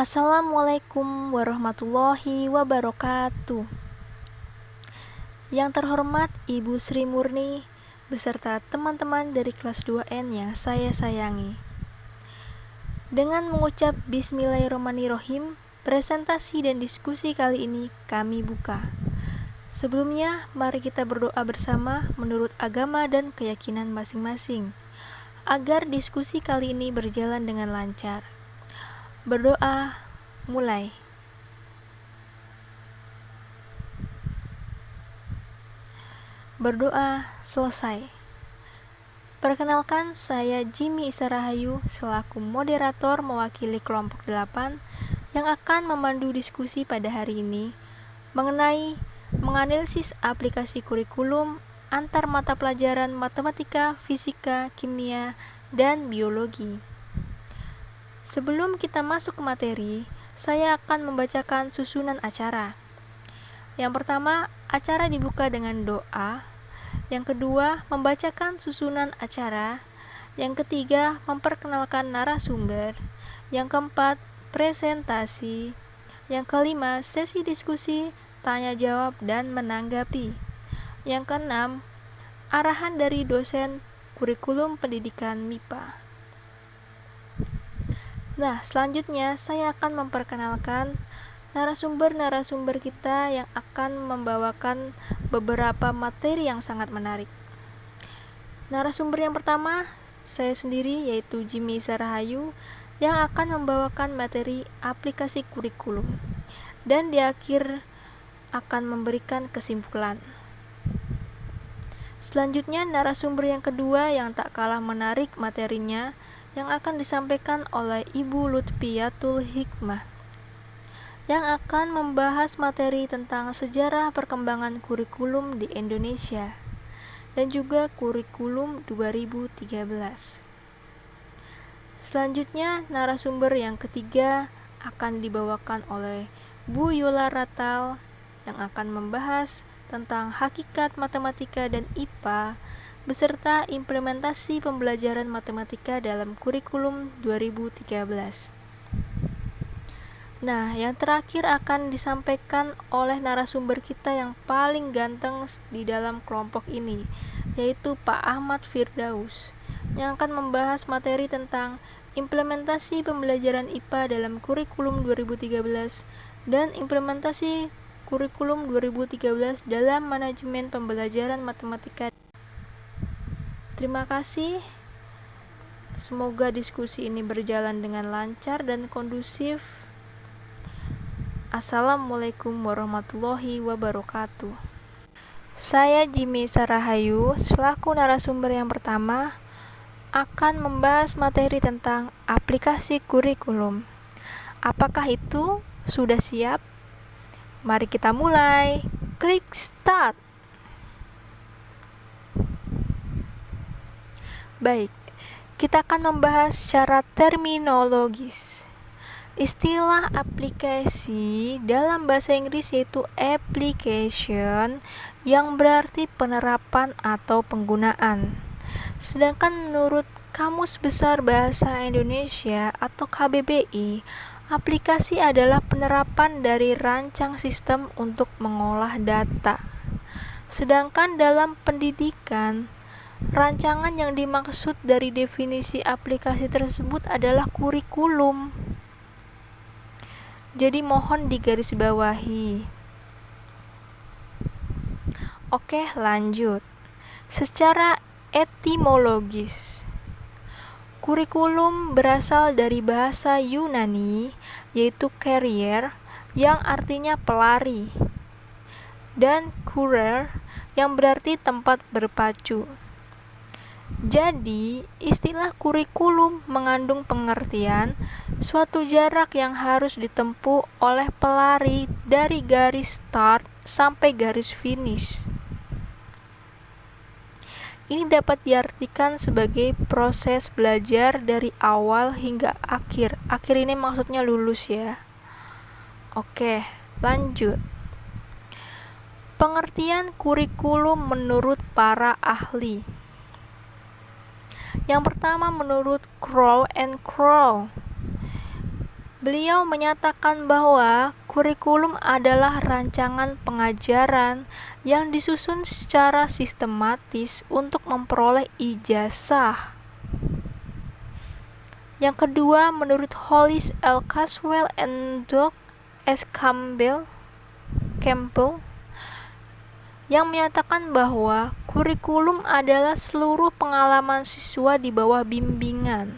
Assalamualaikum warahmatullahi wabarakatuh. Yang terhormat Ibu Sri Murni beserta teman-teman dari kelas 2N yang saya sayangi. Dengan mengucap Bismillahirrahmanirrahim, presentasi dan diskusi kali ini kami buka. Sebelumnya, mari kita berdoa bersama menurut agama dan keyakinan masing-masing, agar diskusi kali ini berjalan dengan lancar. Berdoa, mulai. Berdoa, selesai. Perkenalkan, saya Jimmy Isa Rahayu selaku moderator mewakili kelompok 8 yang akan memandu diskusi pada hari ini mengenai menganalisis aplikasi kurikulum antar mata pelajaran matematika, fisika, kimia, dan biologi. Sebelum kita masuk ke materi, saya akan membacakan susunan acara. Yang pertama, acara dibuka dengan doa. Yang kedua, membacakan susunan acara. Yang ketiga, memperkenalkan narasumber. Yang keempat, presentasi. Yang kelima, sesi diskusi, tanya jawab dan menanggapi. Yang keenam, arahan dari dosen kurikulum pendidikan MIPA. Nah, selanjutnya saya akan memperkenalkan narasumber-narasumber kita yang akan membawakan beberapa materi yang sangat menarik. Narasumber yang pertama, saya sendiri yaitu Jimmy Isa Rahayu yang akan membawakan materi aplikasi kurikulum dan di akhir akan memberikan kesimpulan. Selanjutnya, narasumber yang kedua yang tak kalah menarik materinya yang akan disampaikan oleh Ibu Lutfiyatul Hikmah yang akan membahas materi tentang sejarah perkembangan kurikulum di Indonesia dan juga kurikulum 2013. Selanjutnya, narasumber yang ketiga akan dibawakan oleh Bu Yola Ratal yang akan membahas tentang hakikat matematika dan IPA beserta implementasi pembelajaran matematika dalam kurikulum 2013. Nah, yang terakhir akan disampaikan oleh narasumber kita yang paling ganteng di dalam kelompok ini, yaitu Pak Ahmad Firdaus, yang akan membahas materi tentang implementasi pembelajaran IPA dalam kurikulum 2013 dan implementasi kurikulum 2013 dalam manajemen pembelajaran matematika. Terima kasih. Semoga diskusi ini berjalan dengan lancar dan kondusif. Assalamualaikum warahmatullahi wabarakatuh. Saya Jimmy Isa Rahayu selaku narasumber yang pertama akan membahas materi tentang aplikasi kurikulum. Apakah itu sudah siap? Mari kita mulai. Klik start. Baik, kita akan membahas secara terminologis. Istilah aplikasi dalam bahasa Inggris yaitu application yang berarti penerapan atau penggunaan. Sedangkan menurut Kamus Besar Bahasa Indonesia atau KBBI, aplikasi adalah penerapan dari rancang sistem untuk mengolah data. Sedangkan dalam pendidikan, rancangan yang dimaksud dari definisi aplikasi tersebut adalah kurikulum. Jadi mohon digarisbawahi. Oke, lanjut. Secara etimologis, kurikulum berasal dari bahasa Yunani yaitu carrier yang artinya pelari dan courier yang berarti tempat berpacu. Jadi, istilah kurikulum mengandung pengertian suatu jarak yang harus ditempuh oleh pelari dari garis start sampai garis finish. Ini dapat diartikan sebagai proses belajar dari awal hingga akhir. Akhir ini maksudnya lulus ya. Oke, lanjut. Pengertian kurikulum menurut para ahli. Yang pertama menurut Crow and Crow, Beliau menyatakan bahwa kurikulum adalah rancangan pengajaran yang disusun secara sistematis untuk memperoleh ijazah. Yang kedua, menurut Hollis L. Caswell and Doug S. Campbell yang menyatakan bahwa kurikulum adalah seluruh pengalaman siswa di bawah bimbingan.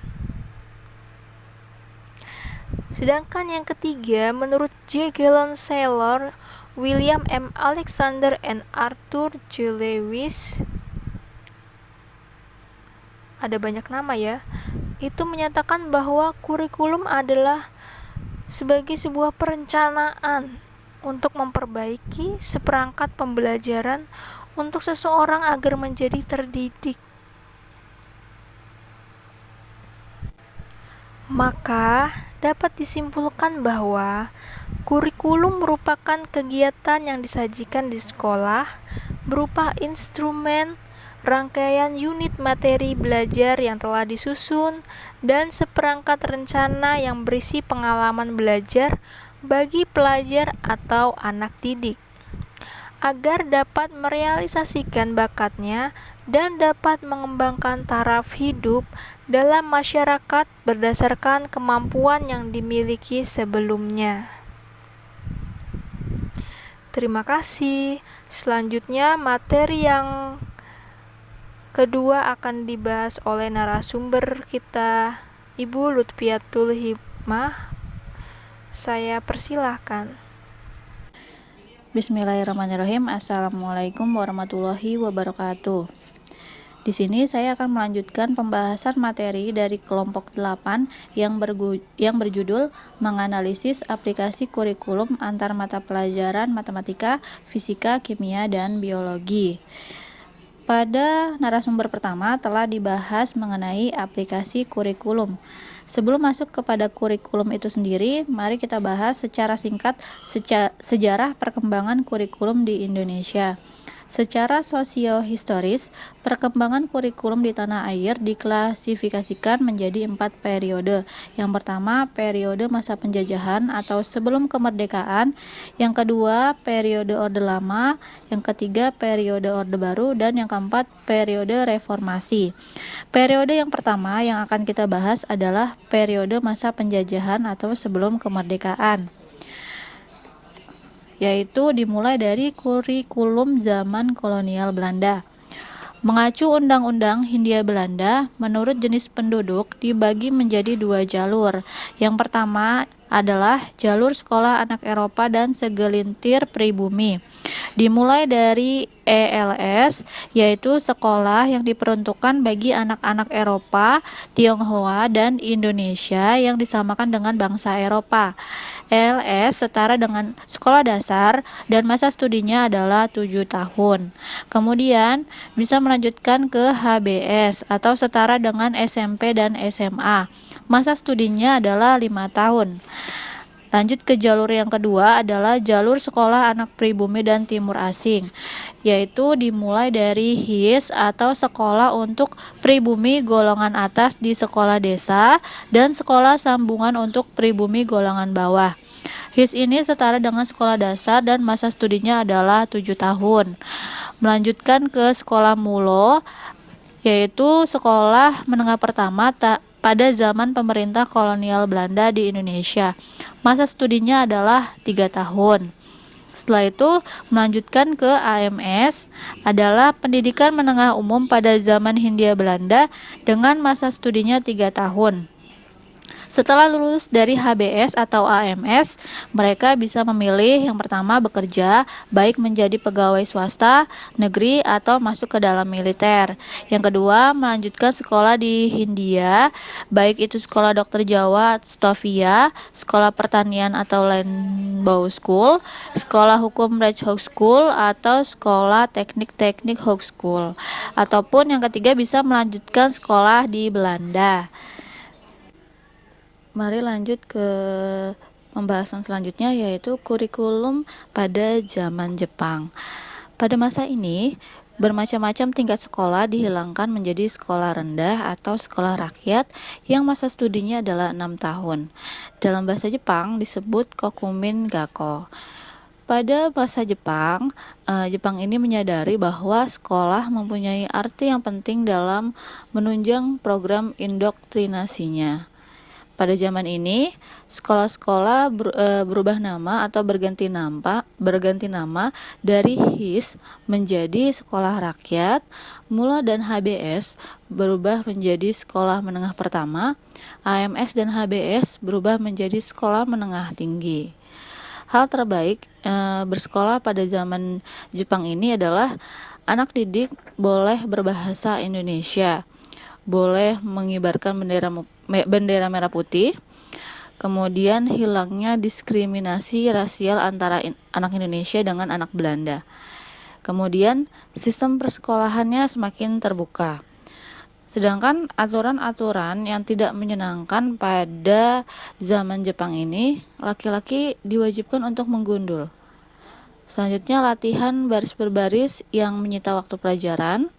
Sedangkan yang ketiga, menurut J. Galen Saylor, William M. Alexander, and Arthur J. Lewis, ada banyak nama ya, itu menyatakan bahwa kurikulum adalah sebagai sebuah perencanaan untuk memperbaiki seperangkat pembelajaran untuk seseorang agar menjadi terdidik. Maka, dapat disimpulkan bahwa kurikulum merupakan kegiatan yang disajikan di sekolah berupa instrumen, rangkaian unit materi belajar yang telah disusun, dan seperangkat rencana yang berisi pengalaman belajar bagi pelajar atau anak didik, agar dapat merealisasikan bakatnya dan dapat mengembangkan taraf hidup dalam masyarakat berdasarkan kemampuan yang dimiliki sebelumnya. Terima kasih. Selanjutnya, materi yang kedua akan dibahas oleh narasumber kita, Ibu Lutfiatul Hikmah. Saya persilahkan. Bismillahirrahmanirrahim. Assalamualaikum warahmatullahi wabarakatuh. Di sini saya akan melanjutkan pembahasan materi dari kelompok 8 yang berjudul menganalisis aplikasi kurikulum antar mata pelajaran matematika, fisika, kimia, dan biologi. Pada narasumber pertama telah dibahas mengenai aplikasi kurikulum. Sebelum masuk kepada kurikulum itu sendiri, mari kita bahas secara singkat sejarah perkembangan kurikulum di Indonesia. Secara sosiohistoris, perkembangan kurikulum di tanah air diklasifikasikan menjadi 4 periode. Yang pertama, periode masa penjajahan atau sebelum kemerdekaan. Yang kedua, periode Orde Lama. Yang ketiga, periode Orde Baru. Dan yang keempat, periode reformasi. Periode yang pertama yang akan kita bahas adalah periode masa penjajahan atau sebelum kemerdekaan, yaitu dimulai dari kurikulum zaman kolonial Belanda. Mengacu Undang-Undang Hindia Belanda, menurut jenis penduduk dibagi menjadi 2 jalur. Yang pertama adalah jalur sekolah anak Eropa dan segelintir pribumi. Dimulai dari ELS, yaitu sekolah yang diperuntukkan bagi anak-anak Eropa, Tionghoa, dan Indonesia yang disamakan dengan bangsa Eropa. ELS setara dengan sekolah dasar dan masa studinya adalah 7 tahun. Kemudian bisa melanjutkan ke HBS atau setara dengan SMP dan SMA. Masa studinya adalah 5 tahun. Lanjut ke jalur yang kedua adalah jalur sekolah anak pribumi dan timur asing, yaitu dimulai dari HIS atau sekolah untuk pribumi golongan atas di sekolah desa dan sekolah sambungan untuk pribumi golongan bawah. HIS ini setara dengan sekolah dasar dan masa studinya adalah 7 tahun. Melanjutkan ke sekolah mulo, yaitu sekolah menengah pertama pada zaman pemerintah kolonial Belanda di Indonesia. Masa studinya adalah 3 tahun. Setelah itu melanjutkan ke AMS, adalah pendidikan menengah umum pada zaman Hindia Belanda dengan masa studinya 3 tahun. Setelah lulus dari HBS atau AMS, mereka bisa memilih yang pertama bekerja, baik menjadi pegawai swasta, negeri, atau masuk ke dalam militer. Yang kedua, melanjutkan sekolah di Hindia, baik itu sekolah dokter Jawa, Stovia, sekolah pertanian atau Landbouw School, sekolah hukum Recht Hogeschool, atau sekolah teknik-teknik Hogeschool. Ataupun yang ketiga bisa melanjutkan sekolah di Belanda. Mari lanjut ke pembahasan selanjutnya, yaitu kurikulum pada zaman Jepang. Pada masa ini, Bermacam-macam tingkat sekolah dihilangkan menjadi sekolah rendah atau sekolah rakyat yang masa studinya adalah 6 tahun. Dalam bahasa Jepang disebut Kokumin Gakko. Pada masa Jepang, Jepang ini menyadari bahwa sekolah mempunyai arti yang penting dalam menunjang program indoktrinasinya. Pada zaman ini, sekolah-sekolah berubah nama atau berganti nama dari HIS menjadi sekolah rakyat, MULA dan HBS berubah menjadi sekolah menengah pertama, AMS dan HBS berubah menjadi sekolah menengah tinggi. Hal terbaik bersekolah pada zaman Jepang ini adalah anak didik boleh berbahasa Indonesia, boleh mengibarkan bendera merah putih, kemudian hilangnya diskriminasi rasial antara anak Indonesia dengan anak Belanda. Kemudian sistem persekolahannya semakin terbuka. Sedangkan aturan-aturan yang tidak menyenangkan pada zaman Jepang ini, laki-laki diwajibkan untuk menggundul. Selanjutnya latihan baris berbaris yang menyita waktu pelajaran.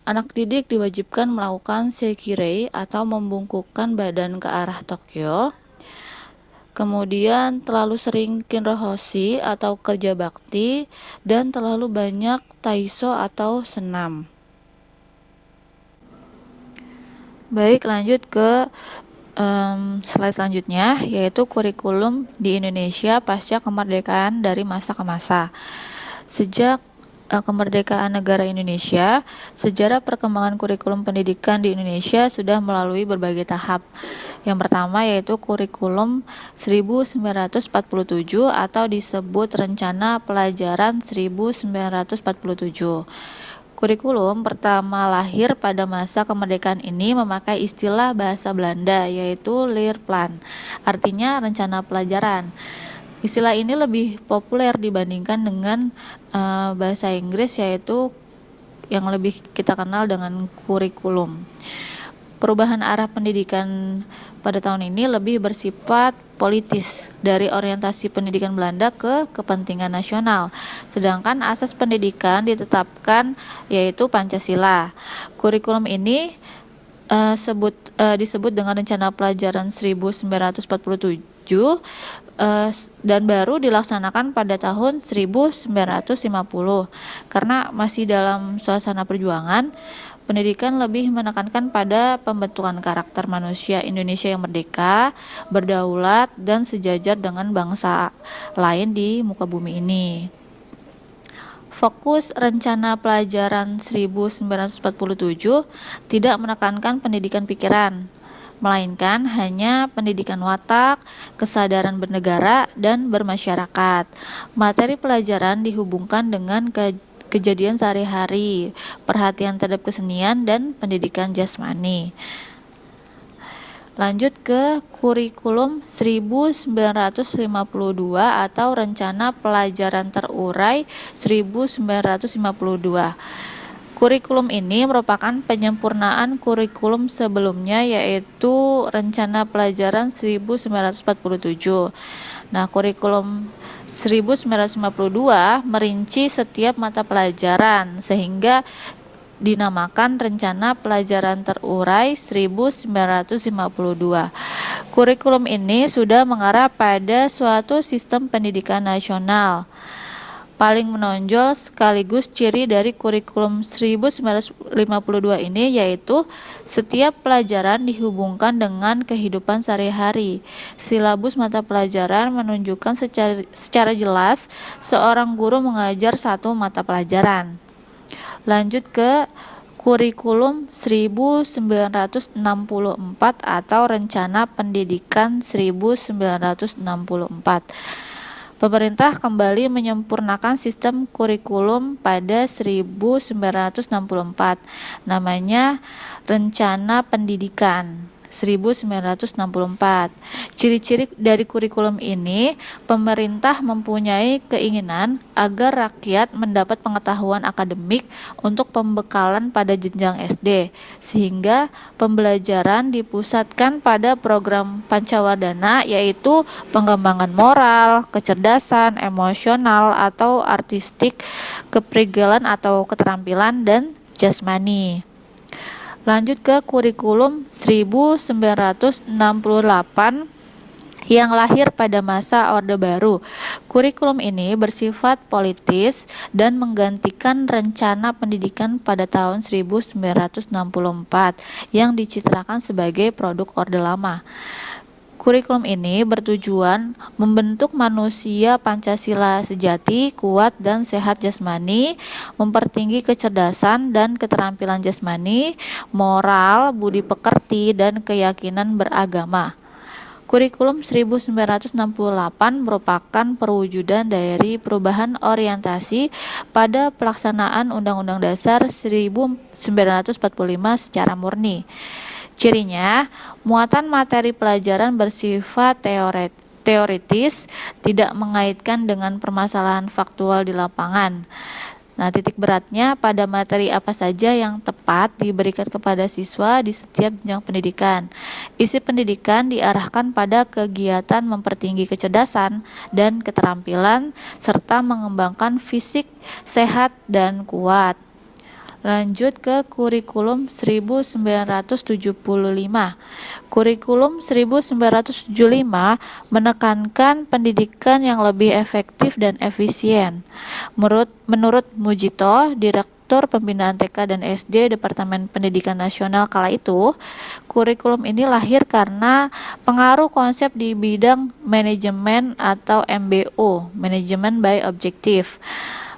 Anak didik diwajibkan melakukan seikirei atau membungkukkan badan ke arah Tokyo. Kemudian terlalu sering kinrohoshi atau kerja bakti dan terlalu banyak taiso atau senam. Baik, lanjut ke slide selanjutnya, yaitu kurikulum di Indonesia pasca kemerdekaan dari masa ke masa. Sejak kemerdekaan negara Indonesia, sejarah perkembangan kurikulum pendidikan di Indonesia sudah melalui berbagai tahap. Yang pertama yaitu kurikulum 1947 atau disebut Rencana Pelajaran 1947. Kurikulum pertama lahir pada masa kemerdekaan ini memakai istilah bahasa Belanda yaitu Leerplan, artinya rencana pelajaran. Istilah ini lebih populer dibandingkan dengan bahasa Inggris yaitu yang lebih kita kenal dengan kurikulum. Perubahan arah pendidikan pada tahun ini lebih bersifat politis dari orientasi pendidikan Belanda ke kepentingan nasional. Sedangkan asas pendidikan ditetapkan yaitu Pancasila. Kurikulum ini disebut dengan Rencana Pelajaran 1947 dan baru dilaksanakan pada tahun 1950. Karena masih dalam suasana perjuangan, pendidikan lebih menekankan pada pembentukan karakter manusia Indonesia yang merdeka, berdaulat, dan sejajar dengan bangsa lain di muka bumi ini. Fokus Rencana Pelajaran 1947 tidak menekankan pendidikan pikiran, melainkan hanya pendidikan watak, kesadaran bernegara, dan bermasyarakat. Materi pelajaran dihubungkan dengan kejadian sehari-hari, perhatian terhadap kesenian, dan pendidikan jasmani. Lanjut ke kurikulum 1952 atau Rencana Pelajaran Terurai 1952. Kurikulum ini merupakan penyempurnaan kurikulum sebelumnya yaitu Rencana Pelajaran 1947. Nah, kurikulum 1952 merinci setiap mata pelajaran sehingga dinamakan Rencana Pelajaran Terurai 1952. Kurikulum ini sudah mengarah pada suatu sistem pendidikan nasional. Paling menonjol sekaligus ciri dari kurikulum 1952 ini yaitu setiap pelajaran dihubungkan dengan kehidupan sehari-hari. Silabus mata pelajaran menunjukkan secara jelas seorang guru mengajar satu mata pelajaran. Lanjut ke kurikulum 1964 atau Rencana Pendidikan 1964. Pemerintah kembali menyempurnakan sistem kurikulum pada 1964. Namanya Rencana Pendidikan. 1964. Ciri-ciri dari kurikulum ini, pemerintah mempunyai keinginan agar rakyat mendapat pengetahuan akademik untuk pembekalan pada jenjang SD, sehingga pembelajaran dipusatkan pada program Pancawardhana, yaitu pengembangan moral, kecerdasan, emosional atau artistik, kepribadian atau keterampilan, dan jasmani. Lanjut ke kurikulum 1968 yang lahir pada masa Orde Baru. Kurikulum ini bersifat politis dan menggantikan rencana pendidikan pada tahun 1964 yang dicitrakan sebagai produk Orde Lama. Kurikulum ini bertujuan membentuk manusia Pancasila sejati, kuat dan sehat jasmani, mempertinggi kecerdasan dan keterampilan jasmani, moral, budi pekerti, dan keyakinan beragama. Kurikulum 1968 merupakan perwujudan dari perubahan orientasi pada pelaksanaan Undang-Undang Dasar 1945 secara murni. Cirinya, muatan materi pelajaran bersifat teoritis, tidak mengaitkan dengan permasalahan faktual di lapangan. Nah, titik beratnya pada materi apa saja yang tepat diberikan kepada siswa di setiap jenjang pendidikan. Isi pendidikan diarahkan pada kegiatan mempertinggi kecerdasan dan keterampilan, serta mengembangkan fisik sehat dan kuat. Lanjut ke kurikulum 1975. Kurikulum 1975 menekankan pendidikan yang lebih efektif dan efisien. Menurut Mujito, Direktur Pembinaan TK dan SD Departemen Pendidikan Nasional kala itu, kurikulum ini lahir karena pengaruh konsep di bidang manajemen atau MBO, Manajemen by Objective.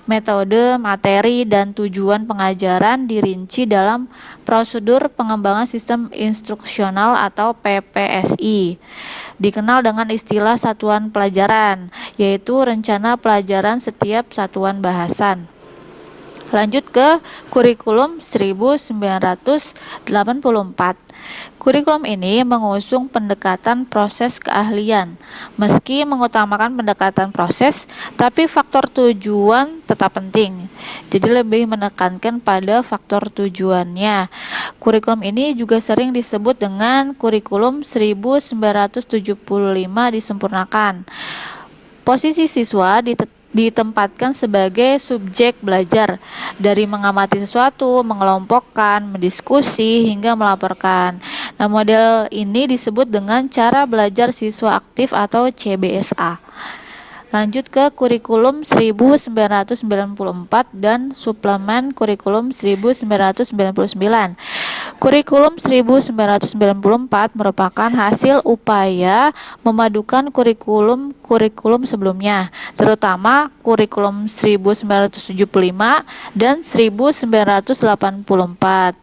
Metode, materi, dan tujuan pengajaran dirinci dalam prosedur pengembangan sistem instruksional atau PPSI. Dikenal dengan istilah satuan pelajaran, yaitu rencana pelajaran setiap satuan bahasan. Lanjut ke kurikulum 1984. Kurikulum ini mengusung pendekatan proses keahlian. Meski mengutamakan pendekatan proses, tapi faktor tujuan tetap penting. Jadi lebih menekankan pada faktor tujuannya. Kurikulum ini juga sering disebut dengan kurikulum 1975 disempurnakan. Posisi siswa ditempatkan sebagai subjek belajar, dari mengamati sesuatu, mengelompokkan, mendiskusi, hingga melaporkan. Nah, model ini disebut dengan cara belajar siswa aktif atau CBSA. Lanjut ke kurikulum 1994 dan suplemen kurikulum 1999. Kurikulum 1994 merupakan hasil upaya memadukan kurikulum sebelumnya, terutama kurikulum 1975 dan 1984.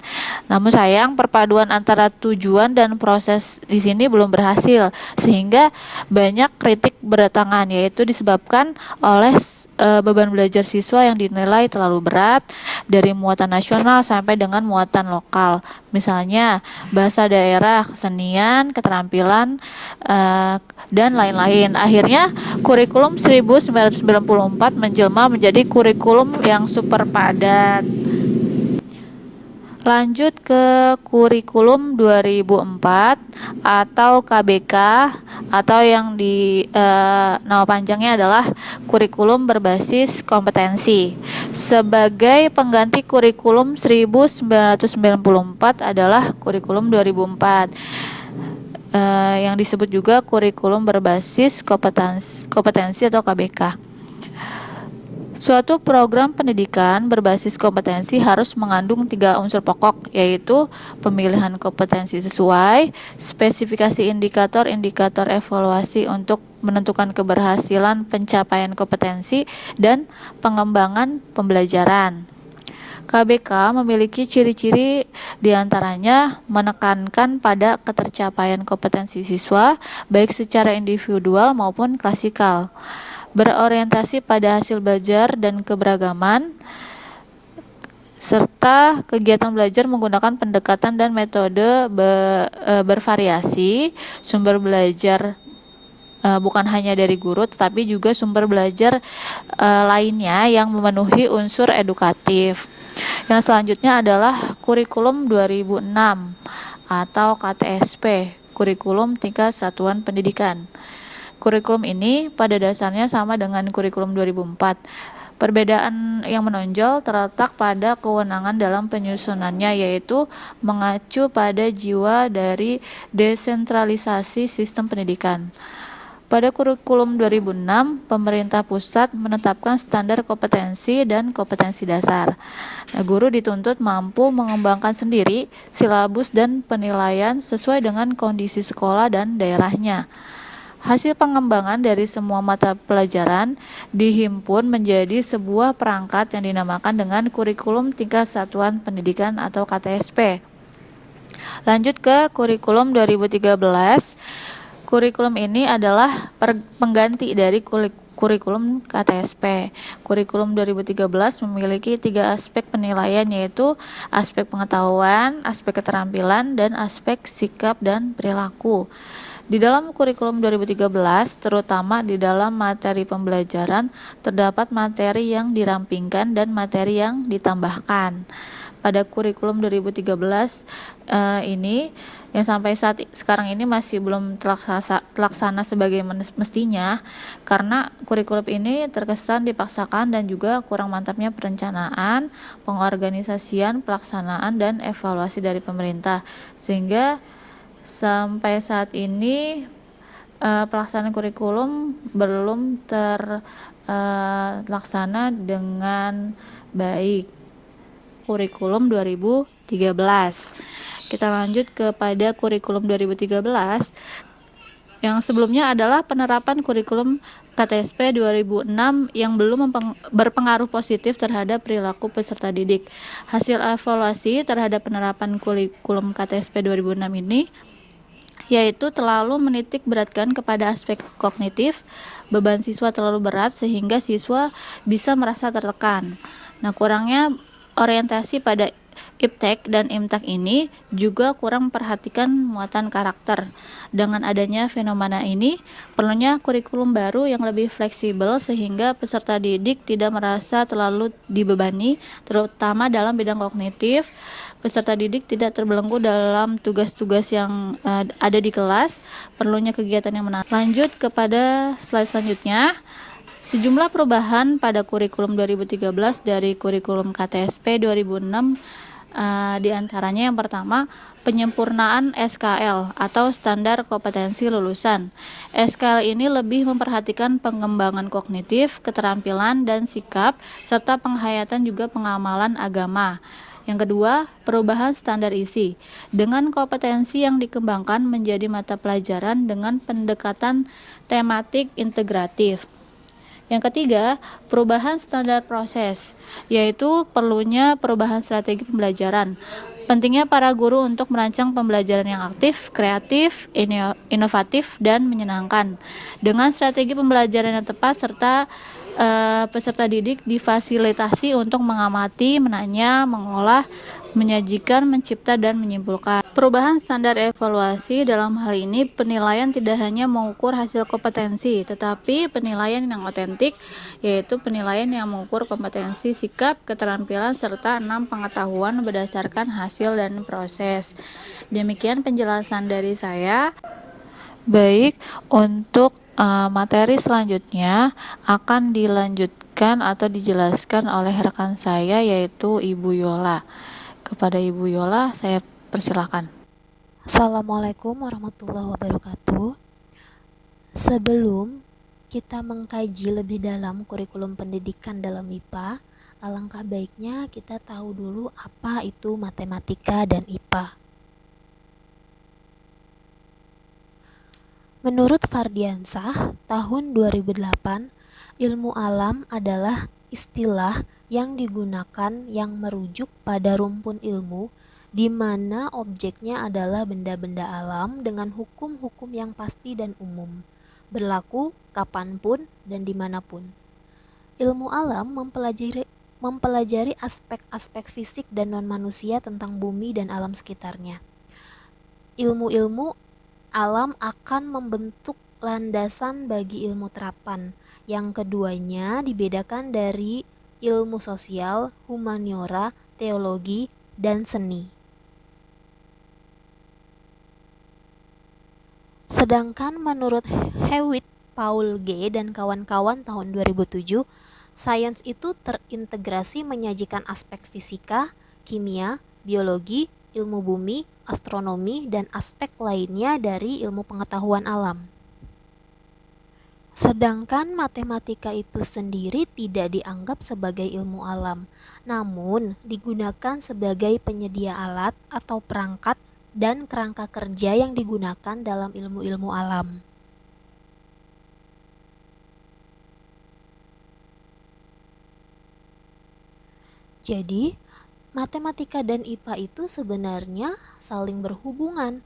Namun sayang, perpaduan antara tujuan dan proses di sini belum berhasil, sehingga banyak kritik berdatangan, yaitu disebabkan oleh beban belajar siswa yang dinilai terlalu berat, dari muatan nasional sampai dengan muatan lokal. Misalnya bahasa daerah, kesenian, keterampilan, dan lain-lain. Akhirnya kurikulum 1994 menjelma menjadi kurikulum yang super padat. Lanjut ke kurikulum 2004 atau KBK, atau yang di nama panjangnya adalah kurikulum berbasis kompetensi. Sebagai pengganti kurikulum 1994 adalah kurikulum 2004. Yang disebut juga kurikulum berbasis kompetensi atau KBK. Suatu program pendidikan berbasis kompetensi harus mengandung 3 unsur pokok, yaitu pemilihan kompetensi sesuai, spesifikasi indikator-indikator evaluasi untuk menentukan keberhasilan pencapaian kompetensi, dan pengembangan pembelajaran. KBK memiliki ciri-ciri diantaranya menekankan pada ketercapaian kompetensi siswa, baik secara individual maupun klasikal, berorientasi pada hasil belajar dan keberagaman, serta kegiatan belajar menggunakan pendekatan dan metode bervariasi. Sumber belajar bukan hanya dari guru, tetapi juga sumber belajar lainnya yang memenuhi unsur edukatif. Yang selanjutnya adalah kurikulum 2006 atau KTSP, kurikulum tingkat satuan pendidikan. Kurikulum ini pada dasarnya sama dengan kurikulum 2004. Perbedaan yang menonjol terletak pada kewenangan dalam penyusunannya, yaitu mengacu pada jiwa dari desentralisasi sistem pendidikan. Pada kurikulum 2006, pemerintah pusat menetapkan standar kompetensi dan kompetensi dasar. Guru dituntut mampu mengembangkan sendiri silabus dan penilaian sesuai dengan kondisi sekolah dan daerahnya. Hasil pengembangan dari semua mata pelajaran dihimpun menjadi sebuah perangkat yang dinamakan dengan kurikulum tingkat satuan pendidikan atau KTSP. Lanjut ke kurikulum 2013. Kurikulum ini adalah pengganti dari kurikulum KTSP. Kurikulum 2013 memiliki 3 aspek penilaian, yaitu aspek pengetahuan, aspek keterampilan, dan aspek sikap dan perilaku. Di dalam kurikulum 2013, terutama di dalam materi pembelajaran, terdapat materi yang dirampingkan dan materi yang ditambahkan. Pada kurikulum 2013 ini yang sampai saat sekarang ini masih belum terlaksana sebagai mestinya, karena kurikulum ini terkesan dipaksakan dan juga kurang mantapnya perencanaan, pengorganisasian, pelaksanaan, dan evaluasi dari pemerintah, sehingga sampai saat ini pelaksanaan kurikulum belum terlaksana dengan baik. Kurikulum 2013. Kita lanjut kepada kurikulum 2013. Yang sebelumnya adalah penerapan kurikulum KTSP 2006 yang belum berpengaruh positif terhadap perilaku peserta didik. Hasil evaluasi terhadap penerapan kurikulum KTSP 2006 ini yaitu terlalu menitik beratkan kepada aspek kognitif, beban siswa terlalu berat sehingga siswa bisa merasa tertekan. Nah, kurangnya orientasi pada IPTEK dan IMTAK ini juga kurang memperhatikan muatan karakter. Dengan adanya fenomena ini, perlunya kurikulum baru yang lebih fleksibel sehingga peserta didik tidak merasa terlalu dibebani, terutama dalam bidang kognitif. Peserta didik tidak terbelenggu dalam tugas-tugas yang ada di kelas, perlunya kegiatan yang menarik. Lanjut kepada slide selanjutnya. Sejumlah perubahan pada kurikulum 2013 dari kurikulum KTSP 2006, diantaranya yang pertama, penyempurnaan SKL atau standar kompetensi lulusan. SKL ini lebih memperhatikan pengembangan kognitif, keterampilan, dan sikap, serta penghayatan juga pengamalan agama. Yang kedua, perubahan standar isi dengan kompetensi yang dikembangkan menjadi mata pelajaran dengan pendekatan tematik integratif. Yang ketiga, perubahan standar proses, yaitu perlunya perubahan strategi pembelajaran. Pentingnya para guru untuk merancang pembelajaran yang aktif, kreatif, inovatif, dan menyenangkan. Dengan strategi pembelajaran yang tepat serta peserta didik difasilitasi untuk mengamati, menanya, mengolah, menyajikan, mencipta, dan menyimpulkan. Perubahan standar evaluasi dalam hal ini penilaian tidak hanya mengukur hasil kompetensi, tetapi penilaian yang otentik, yaitu penilaian yang mengukur kompetensi, sikap, keterampilan, serta 6 pengetahuan berdasarkan hasil dan proses. Demikian penjelasan dari saya. Baik, untuk materi selanjutnya akan dilanjutkan atau dijelaskan oleh rekan saya, yaitu Ibu Yola. Kepada Ibu Yola, saya persilakan. Assalamualaikum warahmatullahi wabarakatuh. Sebelum kita mengkaji lebih dalam kurikulum pendidikan dalam IPA, alangkah baiknya kita tahu dulu apa itu matematika dan IPA. Menurut Fardiansah, tahun 2008, ilmu alam adalah istilah yang digunakan yang merujuk pada rumpun ilmu di mana objeknya adalah benda-benda alam dengan hukum-hukum yang pasti dan umum, berlaku kapanpun dan dimanapun. Ilmu alam mempelajari aspek-aspek fisik dan non-manusia tentang bumi dan alam sekitarnya. Ilmu-ilmu alam akan membentuk landasan bagi ilmu terapan. Yang keduanya dibedakan dari ilmu sosial, humaniora, teologi, dan seni. Sedangkan menurut Hewitt Paul G. dan kawan-kawan tahun 2007, sains itu terintegrasi menyajikan aspek fisika, kimia, biologi, ilmu bumi, astronomi, dan aspek lainnya dari ilmu pengetahuan alam. Sedangkan matematika itu sendiri tidak dianggap sebagai ilmu alam, namun digunakan sebagai penyedia alat atau perangkat dan kerangka kerja yang digunakan dalam ilmu-ilmu alam. Jadi, matematika dan IPA itu sebenarnya saling berhubungan.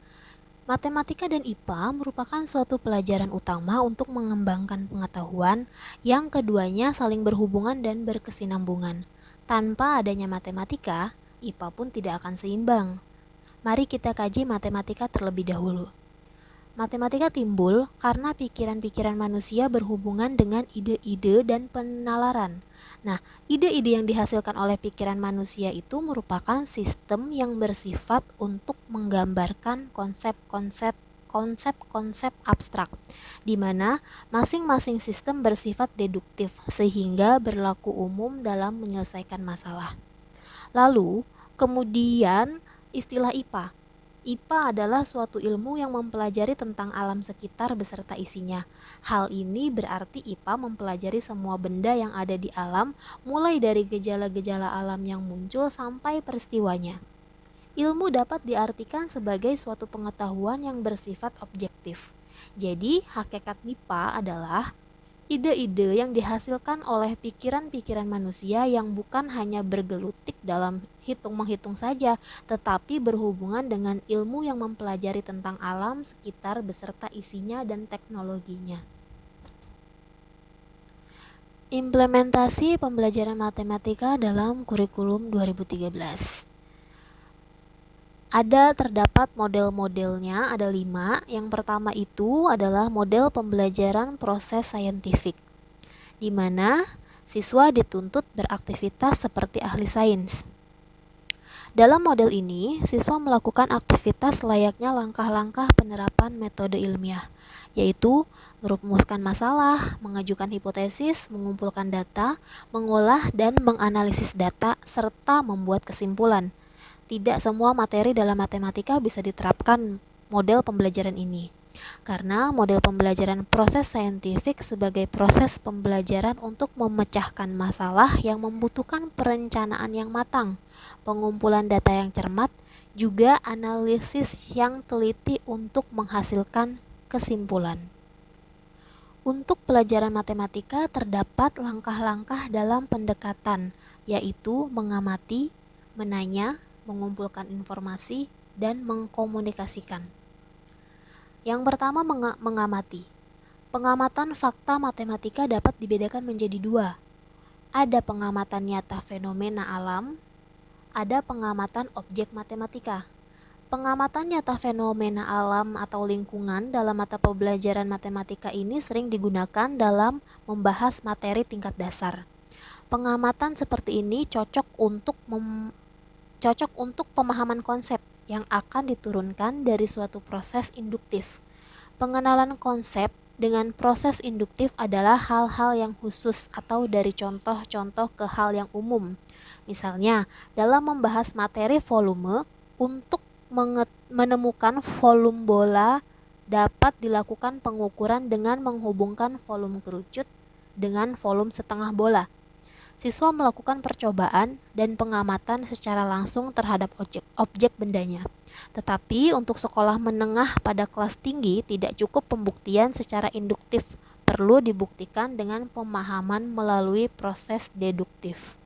Matematika dan IPA merupakan suatu pelajaran utama untuk mengembangkan pengetahuan, yang keduanya saling berhubungan dan berkesinambungan. Tanpa adanya matematika, IPA pun tidak akan seimbang. Mari kita kaji matematika terlebih dahulu. Matematika timbul karena pikiran-pikiran manusia berhubungan dengan ide-ide dan penalaran. Nah, ide-ide yang dihasilkan oleh pikiran manusia itu merupakan sistem yang bersifat untuk menggambarkan konsep-konsep abstrak, di mana masing-masing sistem bersifat deduktif sehingga berlaku umum dalam menyelesaikan masalah. Lalu, kemudian istilah IPA. IPA adalah suatu ilmu yang mempelajari tentang alam sekitar beserta isinya. Hal ini berarti IPA mempelajari semua benda yang ada di alam, mulai dari gejala-gejala alam yang muncul sampai peristiwanya. Ilmu dapat diartikan sebagai suatu pengetahuan yang bersifat objektif. Jadi, hakikat IPA adalah ide-ide yang dihasilkan oleh pikiran-pikiran manusia yang bukan hanya bergelutik dalam hitung-menghitung saja, tetapi berhubungan dengan ilmu yang mempelajari tentang alam sekitar beserta isinya dan teknologinya. Implementasi pembelajaran matematika dalam kurikulum 2013. Terdapat model-modelnya, ada 5. Yang pertama itu adalah model pembelajaran proses saintifik, di mana siswa dituntut beraktivitas seperti ahli sains. Dalam model ini, siswa melakukan aktivitas layaknya langkah-langkah penerapan metode ilmiah, yaitu merumuskan masalah, mengajukan hipotesis, mengumpulkan data, mengolah dan menganalisis data, serta membuat kesimpulan. Tidak semua materi dalam matematika bisa diterapkan model pembelajaran ini, karena model pembelajaran proses saintifik sebagai proses pembelajaran untuk memecahkan masalah yang membutuhkan perencanaan yang matang, pengumpulan data yang cermat, juga analisis yang teliti untuk menghasilkan kesimpulan. Untuk pelajaran matematika terdapat langkah-langkah dalam pendekatan, yaitu mengamati, menanya, mengumpulkan informasi, dan mengkomunikasikan. Yang pertama, mengamati. Pengamatan fakta matematika dapat dibedakan menjadi 2. Ada pengamatan nyata fenomena alam, ada pengamatan objek matematika. Pengamatan nyata fenomena alam atau lingkungan dalam mata pembelajaran matematika ini sering digunakan dalam membahas materi tingkat dasar. Pengamatan seperti ini cocok untuk pemahaman konsep yang akan diturunkan dari suatu proses induktif. Pengenalan konsep dengan proses induktif adalah hal-hal yang khusus atau dari contoh-contoh ke hal yang umum. Misalnya, dalam membahas materi volume, untuk menemukan volume bola dapat dilakukan pengukuran dengan menghubungkan volume kerucut dengan volume setengah bola. Siswa melakukan percobaan dan pengamatan secara langsung terhadap objek bendanya. Tetapi untuk sekolah menengah pada kelas tinggi tidak cukup pembuktian secara induktif, perlu dibuktikan dengan pemahaman melalui proses deduktif.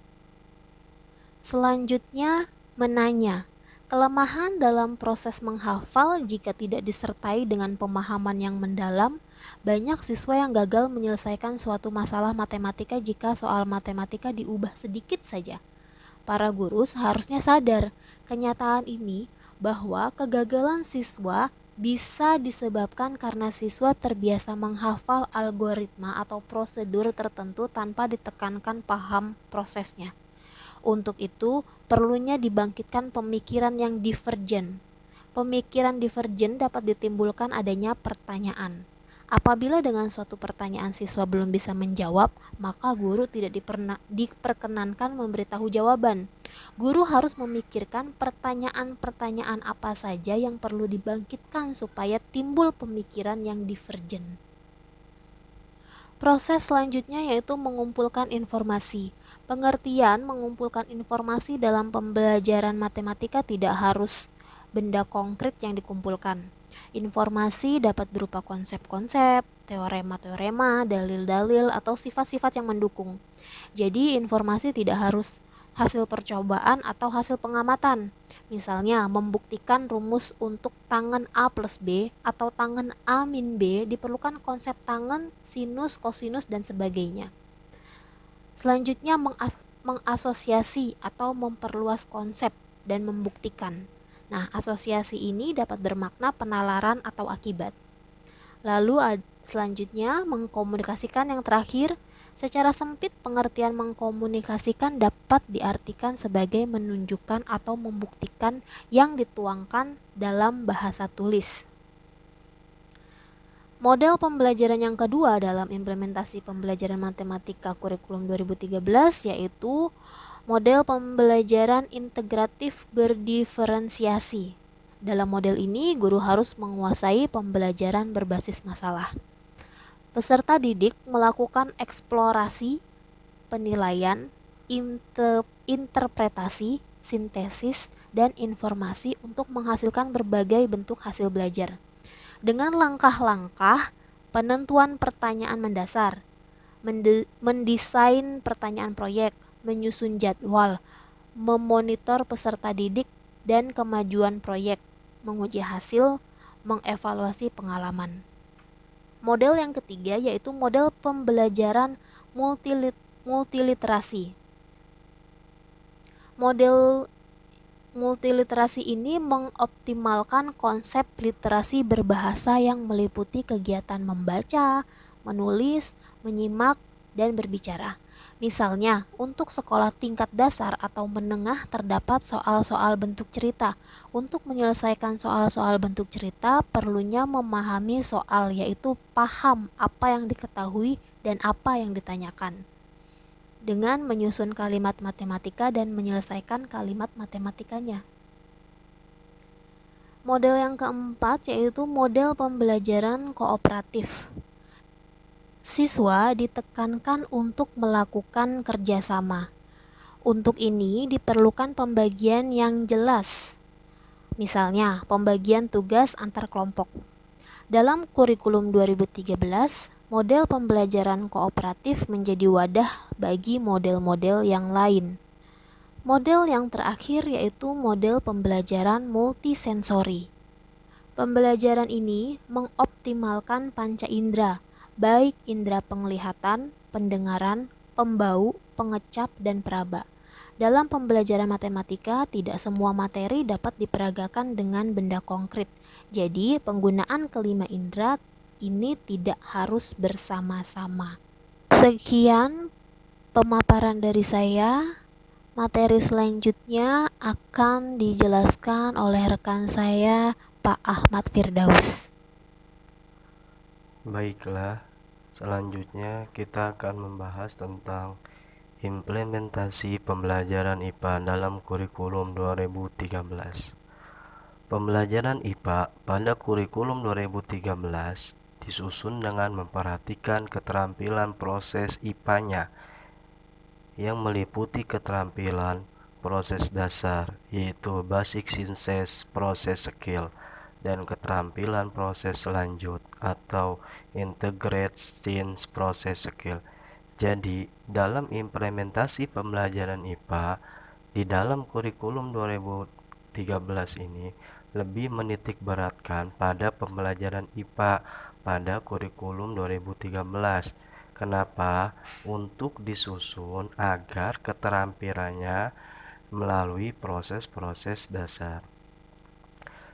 Selanjutnya, menanya. Kelemahan dalam proses menghafal jika tidak disertai dengan pemahaman yang mendalam. Banyak siswa yang gagal menyelesaikan suatu masalah matematika jika soal matematika diubah sedikit saja. Para guru seharusnya sadar kenyataan ini bahwa kegagalan siswa bisa disebabkan karena siswa terbiasa menghafal algoritma atau prosedur tertentu tanpa ditekankan paham prosesnya. Untuk itu, perlunya dibangkitkan pemikiran yang divergen. Pemikiran divergen dapat ditimbulkan adanya pertanyaan. Apabila dengan suatu pertanyaan siswa belum bisa menjawab, maka guru tidak diperkenankan memberitahu jawaban. Guru harus memikirkan pertanyaan-pertanyaan apa saja yang perlu dibangkitkan supaya timbul pemikiran yang divergen. Proses selanjutnya yaitu mengumpulkan informasi. Pengertian mengumpulkan informasi dalam pembelajaran matematika tidak harus benda konkret yang dikumpulkan. Informasi dapat berupa konsep-konsep, teorema-teorema, dalil-dalil, atau sifat-sifat yang mendukung. Jadi informasi tidak harus hasil percobaan atau hasil pengamatan. Misalnya, membuktikan rumus untuk tangen A plus B atau tangen A min B diperlukan konsep tangen, sinus, kosinus, dan sebagainya. Selanjutnya, mengasosiasi atau memperluas konsep dan membuktikan. Nah, asosiasi ini dapat bermakna penalaran atau akibat. Lalu selanjutnya, mengkomunikasikan yang terakhir. Secara sempit, pengertian mengkomunikasikan dapat diartikan sebagai menunjukkan atau membuktikan yang dituangkan dalam bahasa tulis. Model pembelajaran yang kedua dalam implementasi pembelajaran matematika kurikulum 2013 yaitu model pembelajaran integratif berdiferensiasi. Dalam model ini, guru harus menguasai pembelajaran berbasis masalah. Peserta didik melakukan eksplorasi, penilaian, interpretasi, sintesis, dan informasi untuk menghasilkan berbagai bentuk hasil belajar. Dengan langkah-langkah penentuan pertanyaan mendasar, mendesain pertanyaan proyek, menyusun jadwal, memonitor peserta didik dan kemajuan proyek, menguji hasil, mengevaluasi pengalaman. Model yang ketiga yaitu model pembelajaran multiliterasi. Model multiliterasi ini mengoptimalkan konsep literasi berbahasa yang meliputi kegiatan membaca, menulis, menyimak, dan berbicara. Misalnya, untuk sekolah tingkat dasar atau menengah terdapat soal-soal bentuk cerita. Untuk menyelesaikan soal-soal bentuk cerita, perlunya memahami soal, yaitu paham apa yang diketahui dan apa yang ditanyakan. Dengan menyusun kalimat matematika dan menyelesaikan kalimat matematikanya. Model yang keempat yaitu model pembelajaran kooperatif. Siswa ditekankan untuk melakukan kerjasama. Untuk ini diperlukan pembagian yang jelas. Misalnya, pembagian tugas antar kelompok. Dalam kurikulum 2013, model pembelajaran kooperatif menjadi wadah bagi model-model yang lain. Model yang terakhir yaitu model pembelajaran multisensori. Pembelajaran ini mengoptimalkan panca indera, baik indera penglihatan, pendengaran, pembau, pengecap, dan peraba. Dalam pembelajaran matematika, tidak semua materi dapat diperagakan dengan benda konkret. Jadi, penggunaan kelima indera ini tidak harus bersama-sama. Sekian pemaparan dari saya. Materi selanjutnya akan dijelaskan oleh rekan saya, Pak Ahmad Firdaus. Baiklah, selanjutnya kita akan membahas tentang implementasi pembelajaran IPA dalam kurikulum 2013. Pembelajaran IPA pada kurikulum 2013 disusun dengan memperhatikan keterampilan proses IPA-nya yang meliputi keterampilan proses dasar, yaitu basic science process skill, dan keterampilan proses lanjut atau integrated science process skill. Jadi, dalam implementasi pembelajaran IPA di dalam kurikulum 2013 ini lebih menitik beratkan pada pembelajaran IPA pada kurikulum 2013. Kenapa? Untuk disusun agar keterampilannya melalui proses-proses dasar.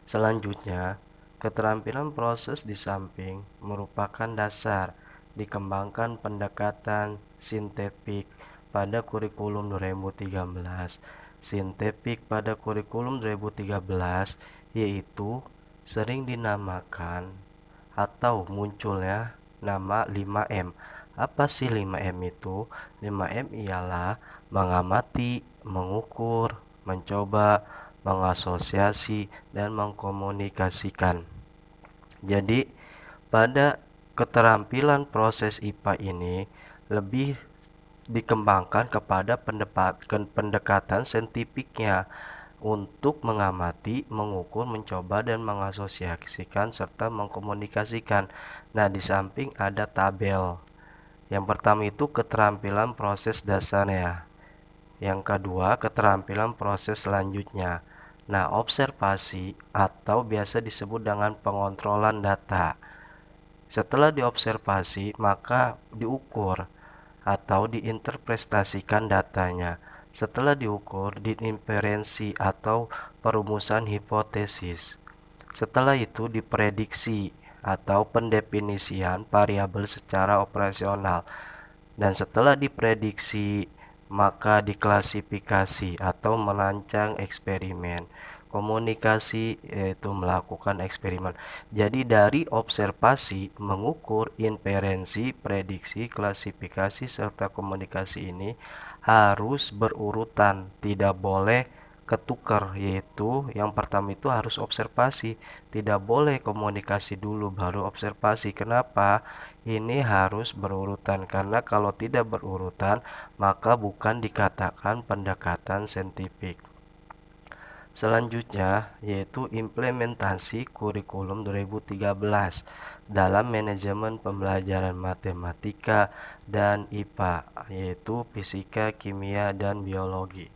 Selanjutnya, keterampilan proses di samping merupakan dasar dikembangkan pendekatan sintetik pada kurikulum 2013. Sintetik pada kurikulum 2013 yaitu sering dinamakan atau munculnya nama 5M. Apa sih 5M itu? 5M ialah mengamati, mengukur, mencoba, mengasosiasi, dan mengkomunikasikan. Jadi, pada keterampilan proses IPA ini lebih dikembangkan kepada pendekatan saintifiknya untuk mengamati, mengukur, mencoba, dan mengasosiasikan serta mengkomunikasikan. Nah, di samping ada tabel. Yang pertama itu keterampilan proses dasarnya. Yang kedua, keterampilan proses selanjutnya. Nah, observasi atau biasa disebut dengan pengontrolan data. Setelah diobservasi, maka diukur atau diinterpretasikan datanya. Setelah diukur, diinferensi atau perumusan hipotesis. Setelah itu diprediksi atau pendefinisian variabel secara operasional. Dan setelah diprediksi, maka diklasifikasi atau merancang eksperimen. Komunikasi yaitu melakukan eksperimen. Jadi dari observasi, mengukur, inferensi, prediksi, klasifikasi, serta komunikasi ini harus berurutan, tidak boleh ketukar, yaitu yang pertama itu harus observasi, tidak boleh komunikasi dulu baru observasi. Kenapa? Ini harus berurutan, karena kalau tidak berurutan maka bukan dikatakan pendekatan saintifik. Selanjutnya yaitu implementasi kurikulum 2013 dalam manajemen pembelajaran matematika dan IPA, yaitu fisika, kimia, dan biologi.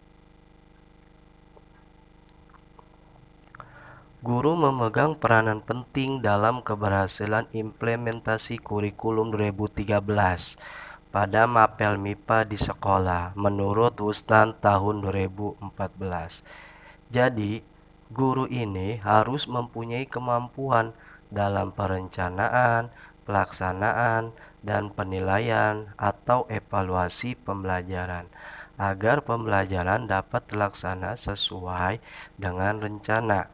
Guru memegang peranan penting dalam keberhasilan implementasi kurikulum 2013 pada mapel MIPA di sekolah menurut Ustan tahun 2014. Jadi, guru ini harus mempunyai kemampuan dalam perencanaan, pelaksanaan, dan penilaian atau evaluasi pembelajaran agar pembelajaran dapat terlaksana sesuai dengan rencana.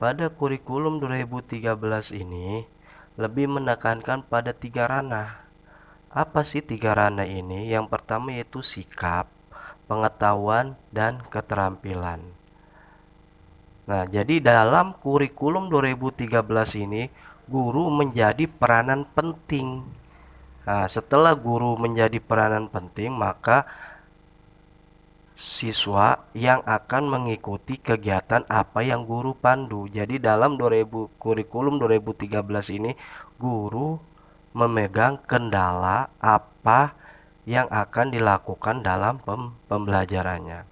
Pada kurikulum 2013 ini lebih menekankan pada 3 ranah. Apa sih 3 ranah ini? Yang pertama yaitu sikap, pengetahuan, dan keterampilan. Nah, jadi dalam kurikulum 2013 ini guru menjadi peranan penting. Nah, setelah guru menjadi peranan penting, maka siswa yang akan mengikuti kegiatan apa yang guru pandu. Jadi dalam kurikulum 2013 ini guru memegang kendala apa yang akan dilakukan dalam pembelajarannya.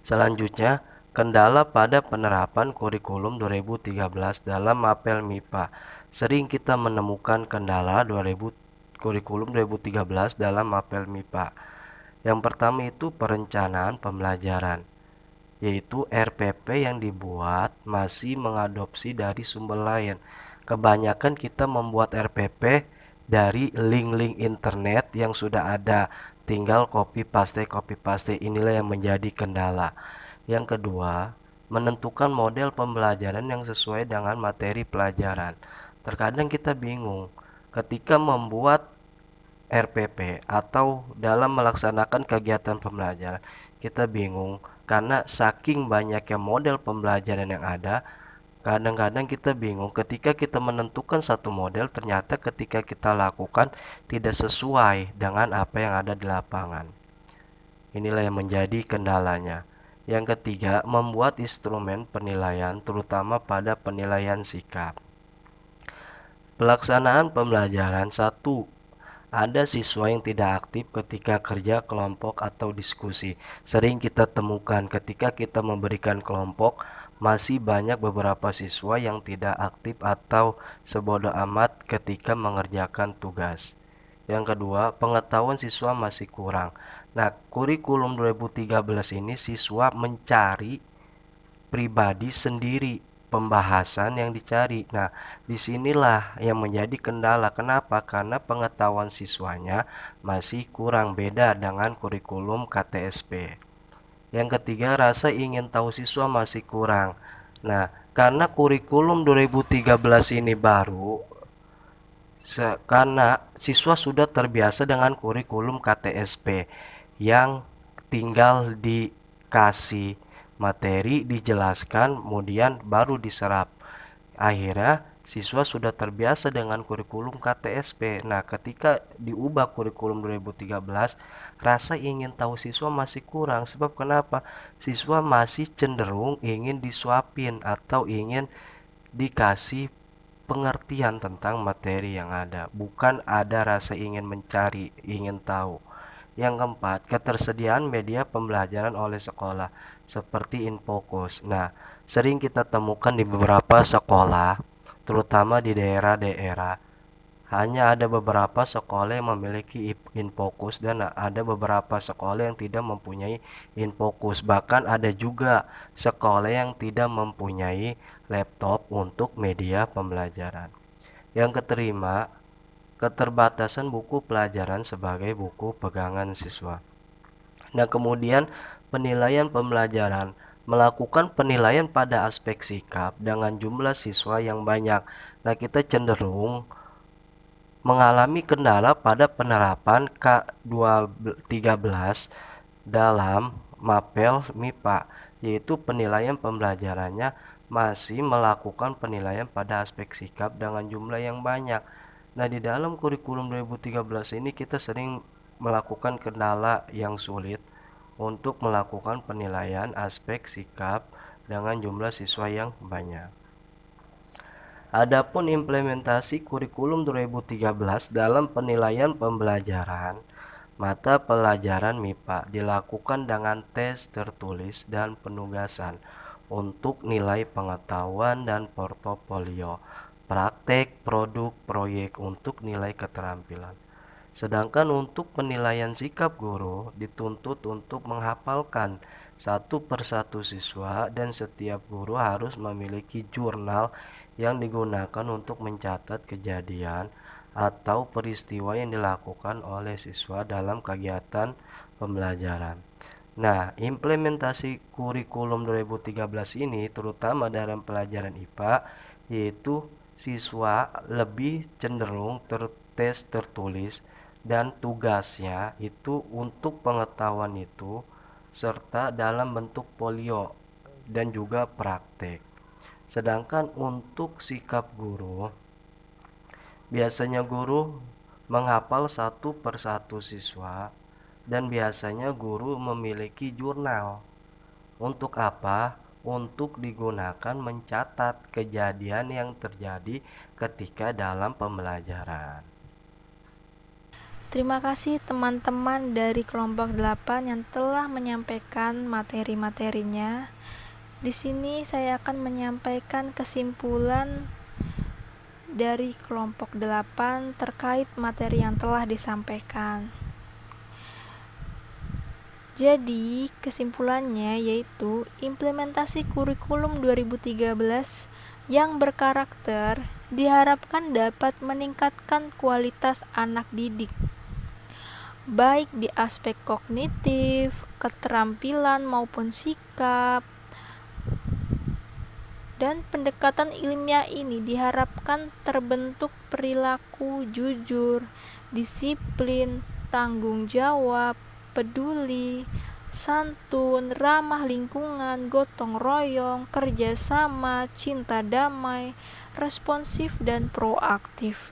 Selanjutnya, kendala pada penerapan kurikulum 2013 dalam mapel MIPA. Sering kita menemukan kendala kurikulum 2013 dalam mapel MIPA. Yang pertama itu perencanaan pembelajaran, yaitu RPP yang dibuat masih mengadopsi dari sumber lain. Kebanyakan kita membuat RPP dari link-link internet yang sudah ada, tinggal copy paste. Inilah yang menjadi kendala. Yang kedua, menentukan model pembelajaran yang sesuai dengan materi pelajaran. Terkadang kita bingung ketika membuat RPP atau dalam melaksanakan kegiatan pembelajaran, kita bingung karena saking banyaknya model pembelajaran yang ada. Kadang-kadang kita bingung ketika kita menentukan satu model, ternyata ketika kita lakukan tidak sesuai dengan apa yang ada di lapangan. Inilah yang menjadi kendalanya. Yang ketiga, membuat instrumen penilaian, terutama pada penilaian sikap. Pelaksanaan pembelajaran 1. ada siswa yang tidak aktif ketika kerja kelompok atau diskusi. Sering kita temukan ketika kita memberikan kelompok, masih banyak beberapa siswa yang tidak aktif atau sebodoh amat ketika mengerjakan tugas. Yang kedua, pengetahuan siswa masih kurang. Nah, kurikulum 2013 ini siswa mencari pribadi sendiri pembahasan yang dicari. Nah, disinilah yang menjadi kendala. Kenapa? Karena pengetahuan siswanya masih kurang, beda dengan kurikulum KTSP. Yang ketiga, rasa ingin tahu siswa masih kurang. Nah, karena kurikulum 2013 ini baru, karena siswa sudah terbiasa dengan kurikulum KTSP yang tinggal dikasih materi, dijelaskan, kemudian baru diserap. Akhirnya siswa sudah terbiasa dengan kurikulum KTSP. Nah, ketika diubah kurikulum 2013, rasa ingin tahu siswa masih kurang. Sebab kenapa? Siswa masih cenderung ingin disuapin atau ingin dikasih pengertian tentang materi yang ada, bukan ada rasa ingin mencari, ingin tahu. Yang keempat, ketersediaan media pembelajaran oleh sekolah seperti Infocus. Nah, sering kita temukan di beberapa sekolah, terutama di daerah-daerah. Hanya ada beberapa sekolah yang memiliki Infocus dan ada beberapa sekolah yang tidak mempunyai Infocus. Bahkan ada juga sekolah yang tidak mempunyai laptop untuk media pembelajaran. Yang keterima, keterbatasan buku pelajaran sebagai buku pegangan siswa. Nah, kemudian penilaian pembelajaran, melakukan penilaian pada aspek sikap dengan jumlah siswa yang banyak. Nah, kita cenderung mengalami kendala pada penerapan K13 dalam mapel MIPA, yaitu penilaian pembelajarannya masih melakukan penilaian pada aspek sikap dengan jumlah yang banyak. Nah, di dalam kurikulum 2013 ini kita sering melakukan kendala yang sulit untuk melakukan penilaian aspek sikap dengan jumlah siswa yang banyak. Adapun implementasi kurikulum 2013 dalam penilaian pembelajaran, mata pelajaran MIPA dilakukan dengan tes tertulis dan penugasan untuk nilai pengetahuan dan portofolio, praktek, produk, proyek untuk nilai keterampilan. Sedangkan untuk penilaian sikap guru dituntut untuk menghafalkan satu persatu siswa dan setiap guru harus memiliki jurnal yang digunakan untuk mencatat kejadian atau peristiwa yang dilakukan oleh siswa dalam kegiatan pembelajaran. Nah, implementasi kurikulum 2013 ini terutama dalam pelajaran IPA, yaitu siswa lebih cenderung tes tertulis dan tugasnya itu untuk pengetahuan itu serta dalam bentuk folio dan juga praktek. Sedangkan untuk sikap guru, biasanya guru menghafal satu persatu siswa dan biasanya guru memiliki jurnal. Untuk apa? Untuk digunakan mencatat kejadian yang terjadi ketika dalam pembelajaran. Terima kasih teman-teman dari kelompok 8 yang telah menyampaikan materi-materinya. Di sini saya akan menyampaikan kesimpulan dari kelompok 8 terkait materi yang telah disampaikan. Jadi, kesimpulannya yaitu implementasi kurikulum 2013 yang berkarakter diharapkan dapat meningkatkan kualitas anak didik, baik di aspek kognitif, keterampilan maupun sikap. Dan pendekatan ilmiah ini diharapkan terbentuk perilaku jujur, disiplin, tanggung jawab, peduli, santun, ramah lingkungan, gotong royong, kerjasama, cinta damai, responsif, dan proaktif.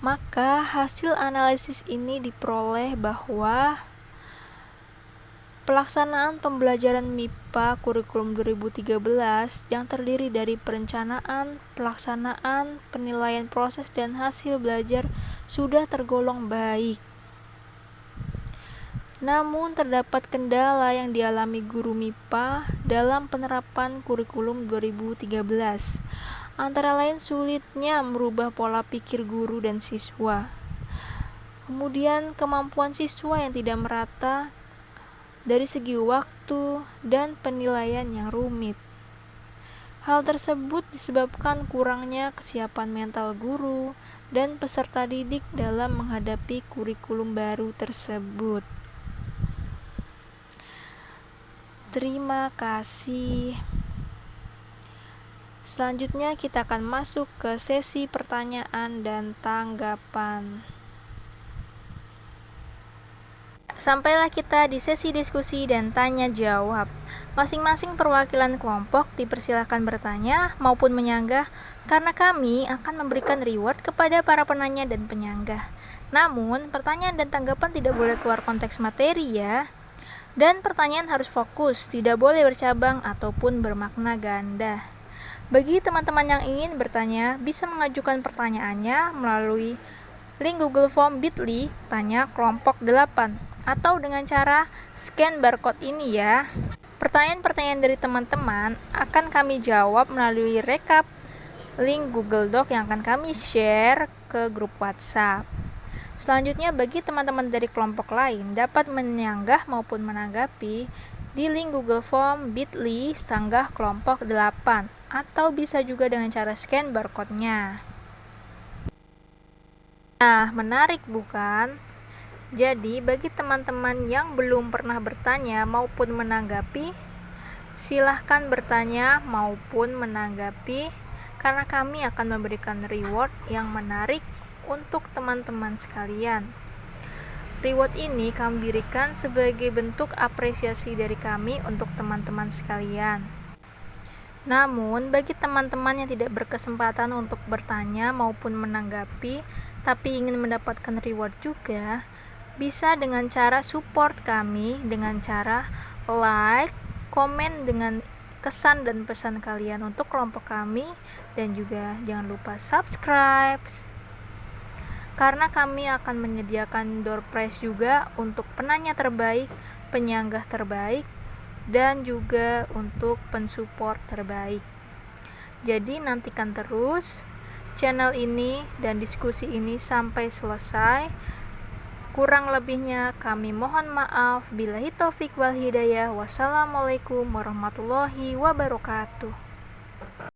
Maka hasil analisis ini diperoleh bahwa Pelaksanaan pembelajaran MIPA kurikulum 2013 yang terdiri dari perencanaan, pelaksanaan, penilaian proses dan hasil belajar sudah tergolong baik. Namun terdapat kendala yang dialami guru MIPA dalam penerapan kurikulum 2013, antara lain sulitnya merubah pola pikir guru dan siswa. Kemudian kemampuan siswa yang tidak merata dari segi waktu dan penilaian yang rumit. Hal tersebut disebabkan kurangnya kesiapan mental guru dan peserta didik dalam menghadapi kurikulum baru tersebut. Terima kasih. Selanjutnya kita akan masuk ke sesi pertanyaan dan tanggapan. Sampailah kita di sesi diskusi dan tanya jawab. Masing-masing perwakilan kelompok dipersilakan bertanya maupun menyanggah karena kami akan memberikan reward kepada para penanya dan penyanggah. Namun, pertanyaan dan tanggapan tidak boleh keluar konteks materi ya. Dan pertanyaan harus fokus, tidak boleh bercabang ataupun bermakna ganda. Bagi teman-teman yang ingin bertanya, bisa mengajukan pertanyaannya melalui link Google Form bit.ly tanya kelompok 8 atau dengan cara scan barcode ini ya. Pertanyaan-pertanyaan dari teman-teman akan kami jawab melalui rekap link Google Doc yang akan kami share ke grup WhatsApp. Selanjutnya bagi teman-teman dari kelompok lain dapat menyanggah maupun menanggapi di link Google Form bit.ly sanggah kelompok 8 atau bisa juga dengan cara scan barcode-nya. Nah, menarik bukan? Jadi, bagi teman-teman yang belum pernah bertanya maupun menanggapi, silahkan bertanya maupun menanggapi karena kami akan memberikan reward yang menarik untuk teman-teman sekalian. Reward ini kami berikan sebagai bentuk apresiasi dari kami untuk teman-teman sekalian. Namun, bagi teman-teman yang tidak berkesempatan untuk bertanya maupun menanggapi, tapi ingin mendapatkan reward juga, bisa dengan cara support kami dengan cara like, komen dengan kesan dan pesan kalian untuk kelompok kami, dan juga jangan lupa subscribe karena kami akan menyediakan door prize juga untuk penanya terbaik, penyanggah terbaik, dan juga untuk pensupport terbaik. Jadi nantikan terus channel ini dan diskusi ini sampai selesai. Kurang lebihnya kami mohon maaf. Billahi taufik wal hidayah. Wassalamualaikum warahmatullahi wabarakatuh.